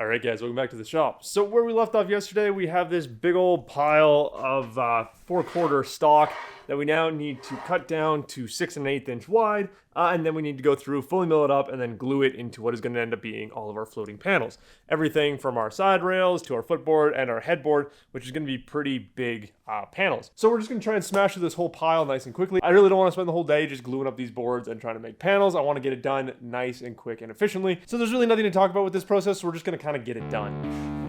Alright guys, welcome back to the shop. So where we left off yesterday, we have this big old pile of 4/4 stock that we now need to cut down to 6 1/8 inch wide, and then we need to go through, fully mill it up, and then glue it into what is going to end up being all of our floating panels. Everything from our side rails to our footboard and our headboard, which is going to be pretty big panels. So we're just going to try and smash through this whole pile nice and quickly. I really don't want to spend the whole day just gluing up these boards and trying to make panels. I want to get it done nice and quick and efficiently. So there's really nothing to talk about with this process, so we're just going to kind of get it done.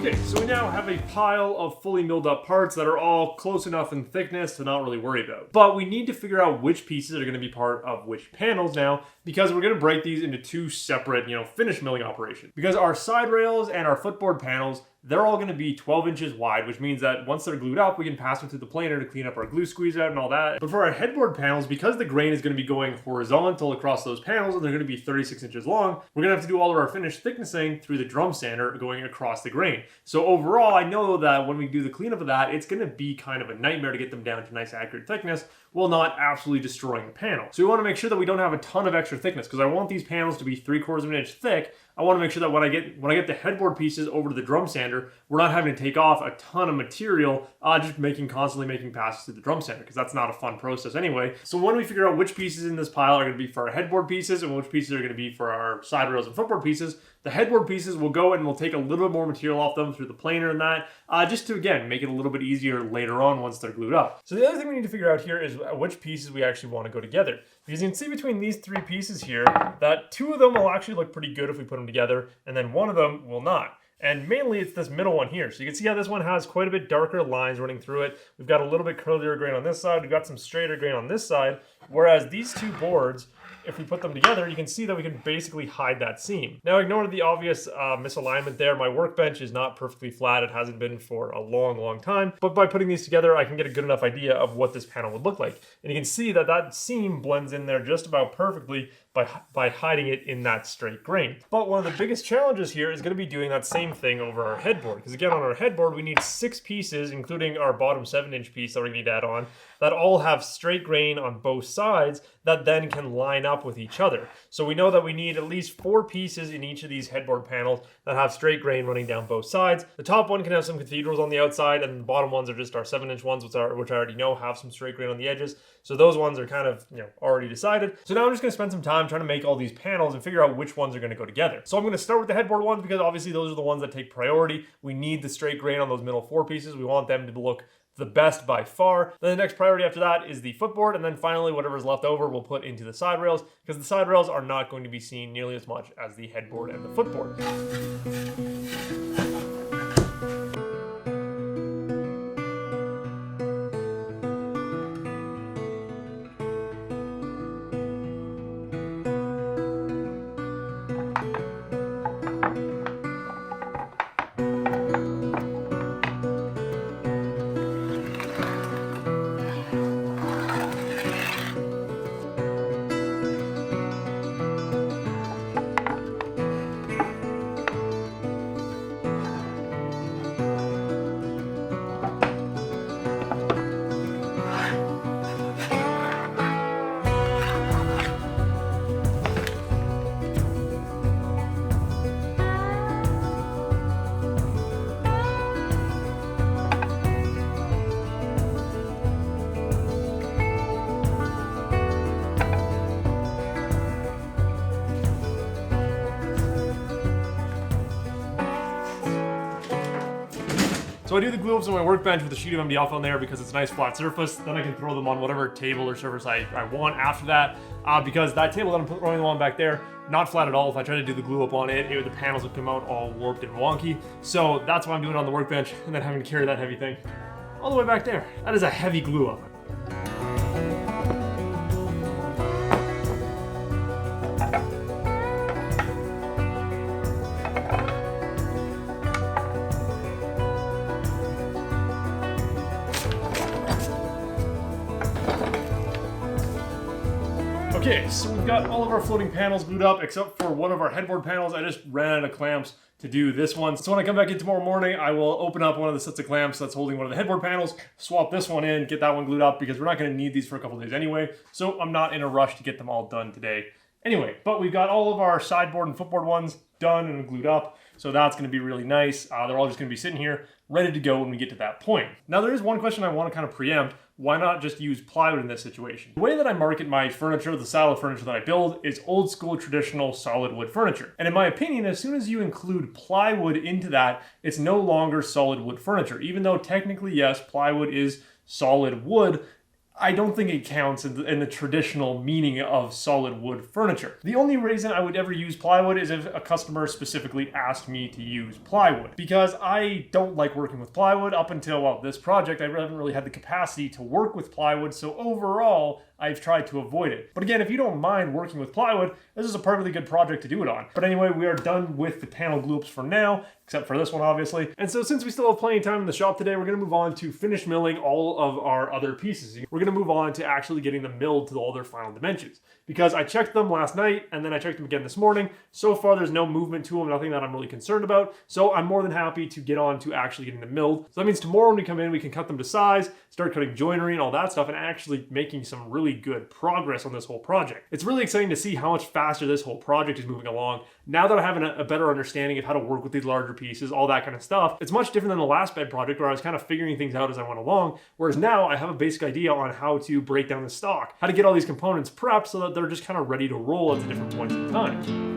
Okay, so we now have a pile of fully milled up parts that are all close enough in thickness to not really worry about. But we need to figure out which pieces are going to be part of which panels now, because we're going to break these into two separate, finish milling operations. Because our side rails and our footboard panels, they're all going to be 12 inches wide, which means that once they're glued up, we can pass them through the planer to clean up our glue squeeze out and all that. But for our headboard panels, because the grain is going to be going horizontal across those panels and they're going to be 36 inches long, we're going to have to do all of our finish thicknessing through the drum sander going across the grain. So overall, I know that when we do the cleanup of that, it's going to be kind of a nightmare to get them down to nice accurate thickness while not absolutely destroying the panel. So we want to make sure that we don't have a ton of extra thickness, because I want these panels to be 3/4 of an inch thick. I want to make sure that when I get the headboard pieces over to the drum sander, we're not having to take off a ton of material, just constantly making passes through the drum sander, because that's not a fun process anyway. So when we figure out which pieces in this pile are going to be for our headboard pieces and which pieces are going to be for our side rails and footboard pieces, the headboard pieces will go and we'll take a little bit more material off them through the planer and that, just to, again, make it a little bit easier later on once they're glued up. So the other thing we need to figure out here is which pieces we actually want to go together. Because you can see between these three pieces here that two of them will actually look pretty good if we put them together, and then one of them will not. And mainly it's this middle one here. So you can see how this one has quite a bit darker lines running through it. We've got a little bit curlier grain on this side. We've got some straighter grain on this side. Whereas these two boards, if we put them together, you can see that we can basically hide that seam. Now, ignore the obvious misalignment there. My workbench is not perfectly flat. It hasn't been for a long, long time. But by putting these together, I can get a good enough idea of what this panel would look like. And you can see that that seam blends in there just about perfectly by hiding it in that straight grain. But one of the biggest challenges here is going to be doing that same thing over our headboard. Because again, on our headboard, we need 6 pieces, including our bottom 7-inch piece that we need to add on, that all have straight grain on both sides that then can line up with each other. So we know that we need at least 4 pieces in each of these headboard panels that have straight grain running down both sides. The top one can have some cathedrals on the outside, and the bottom ones are just our 7-inch ones, which I already know have some straight grain on the edges. So those ones are kind of, already decided. So now I'm just going to spend some time trying to make all these panels and figure out which ones are going to go together. So I'm going to start with the headboard ones because obviously those are the ones that take priority. We need the straight grain on those middle 4 pieces. We want them to look the best by far. Then the next priority after that is the footboard, and then finally whatever's left over we'll put into the side rails, because the side rails are not going to be seen nearly as much as the headboard and the footboard. So I do the glue ups on my workbench with a sheet of MDF on there because it's a nice flat surface. Then I can throw them on whatever table or surface I want after that. Because that table that I'm throwing them on back there, not flat at all. If I try to do the glue up on it, the panels would come out all warped and wonky. So that's why I'm doing it on the workbench and then having to carry that heavy thing all the way back there. That is a heavy glue up. Okay, so we've got all of our floating panels glued up except for one of our headboard panels. I just ran out of clamps to do this one. So when I come back in tomorrow morning, I will open up one of the sets of clamps that's holding one of the headboard panels, swap this one in, get that one glued up because we're not going to need these for a couple days anyway. So I'm not in a rush to get them all done today. Anyway, but we've got all of our sideboard and footboard ones done and glued up. So that's going to be really nice. They're all just going to be sitting here ready to go when we get to that point. Now there is one question I want to kind of preempt. Why not just use plywood in this situation? The way that I market my furniture, the style of furniture that I build, is old school traditional solid wood furniture. And in my opinion, as soon as you include plywood into that, it's no longer solid wood furniture. Even though technically, yes, plywood is solid wood, I don't think it counts in the traditional meaning of solid wood furniture. The only reason I would ever use plywood is if a customer specifically asked me to use plywood. Because I don't like working with plywood. Up until, well, this project, I haven't really had the capacity to work with plywood, so overall, I've tried to avoid it. But again, if you don't mind working with plywood, this is a perfectly good project to do it on. But anyway, we are done with the panel glue ups for now, except for this one, obviously. And so since we still have plenty of time in the shop today, we're gonna move on to finish milling all of our other pieces. We're gonna move on to actually getting them milled to all their final dimensions. Because I checked them last night, and then I checked them again this morning. So far, there's no movement to them, nothing that I'm really concerned about. So I'm more than happy to get on to actually getting them milled. So that means tomorrow when we come in, we can cut them to size, start cutting joinery and all that stuff, and actually making some really good progress on this whole project. It's really exciting to see how much faster this whole project is moving along. Now that I have a better understanding of how to work with these larger pieces, all that kind of stuff, it's much different than the last bed project where I was kind of figuring things out as I went along, whereas now I have a basic idea on how to break down the stock, how to get all these components prepped so that they're just kind of ready to roll at the different points in time.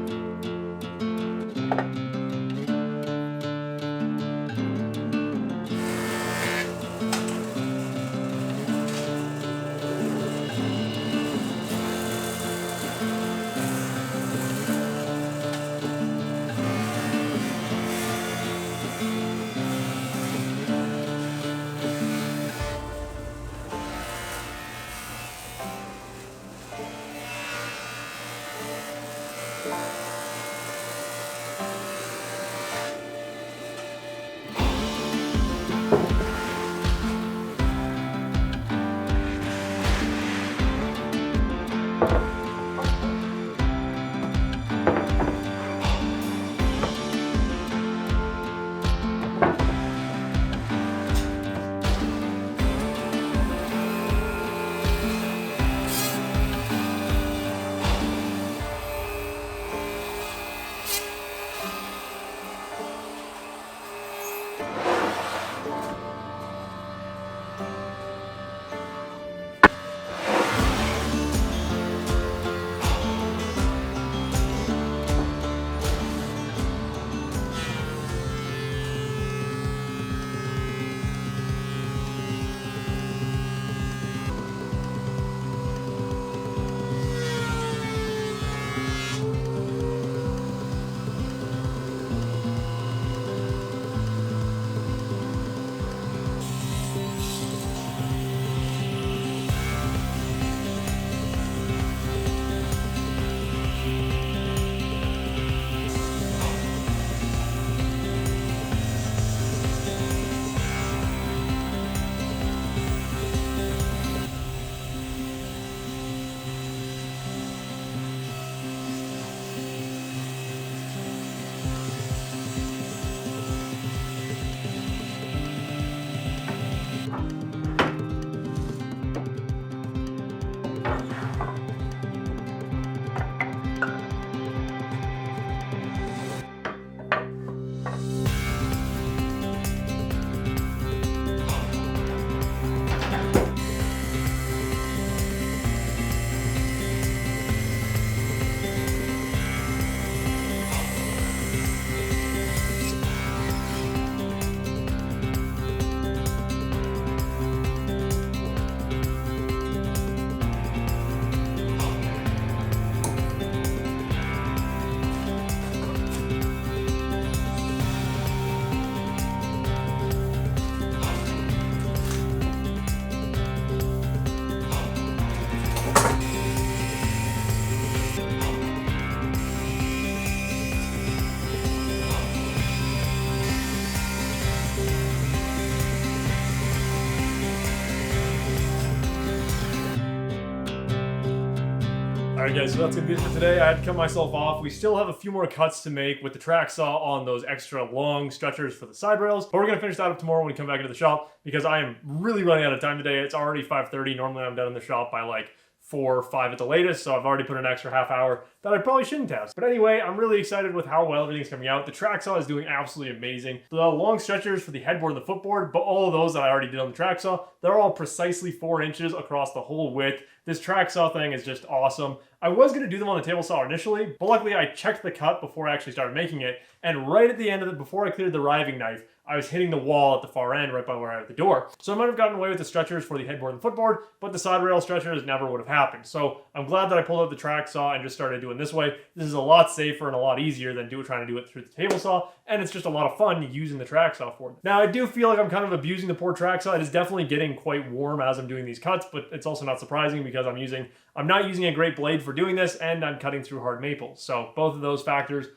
Alright guys, so that's gonna be it for today. I had to cut myself off. We still have a few more cuts to make with the track saw on those extra long stretchers for the side rails, but we're gonna finish that up tomorrow when we come back into the shop because I am really running out of time today. It's already 5:30. Normally I'm done in the shop by like 4 or 5 at the latest, so I've already put an extra half hour that I probably shouldn't have. But anyway, I'm really excited with how well everything's coming out. The track saw is doing absolutely amazing. The long stretchers for the headboard and the footboard, but all of those that I already did on the track saw, they're all precisely 4 inches across the whole width. This track saw thing is just awesome. I was going to do them on the table saw initially, but luckily I checked the cut before I actually started making it, and right at the end of it, before I cleared the riving knife, I was hitting the wall at the far end right by where I had the door. So I might have gotten away with the stretchers for the headboard and footboard, but the side rail stretchers never would have happened. So I'm glad that I pulled out the track saw and just started doing this way. This is a lot safer and a lot easier than trying to do it through the table saw, and it's just a lot of fun using the track saw for them. Now I do feel like I'm kind of abusing the poor track saw. It is definitely getting quite warm as I'm doing these cuts, but it's also not surprising because I'm not using a great blade for doing this, and I'm cutting through hard maple. So both of those factors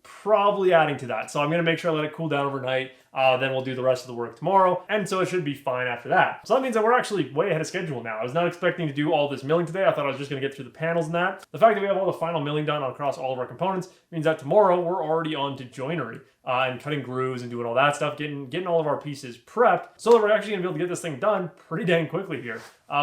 probably adding to that. So I'm going to make sure I let it cool down overnight. Then we'll do the rest of the work tomorrow. And so it should be fine after that. So that means that we're actually way ahead of schedule now. I was not expecting to do all this milling today. I thought I was just going to get through the panels and that. The fact that we have all the final milling done across all of our components means that tomorrow we're already on to joinery and cutting grooves and doing all that stuff, getting all of our pieces prepped so that we're actually going to be able to get this thing done pretty dang quickly here.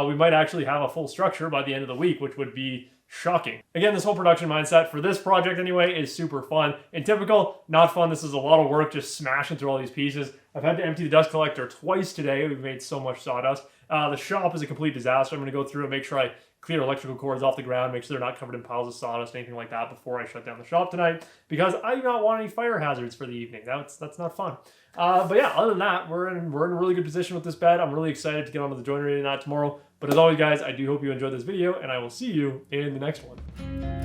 We might actually have a full structure by the end of the week, which would be shocking. Again, this whole production mindset for this project anyway is super fun. In typical, not fun. This is a lot of work just smashing through all these pieces. I've had to empty the dust collector twice today. We've made so much sawdust. The shop is a complete disaster. I'm going to go through and make sure I clear electrical cords off the ground, make sure they're not covered in piles of sawdust, anything like that before I shut down the shop tonight, because I do not want any fire hazards for the evening. That's not fun. But yeah, other than that, we're in a really good position with this bed. I'm really excited to get onto the joinery and that tomorrow. But as always, guys, I do hope you enjoyed this video, and I will see you in the next one.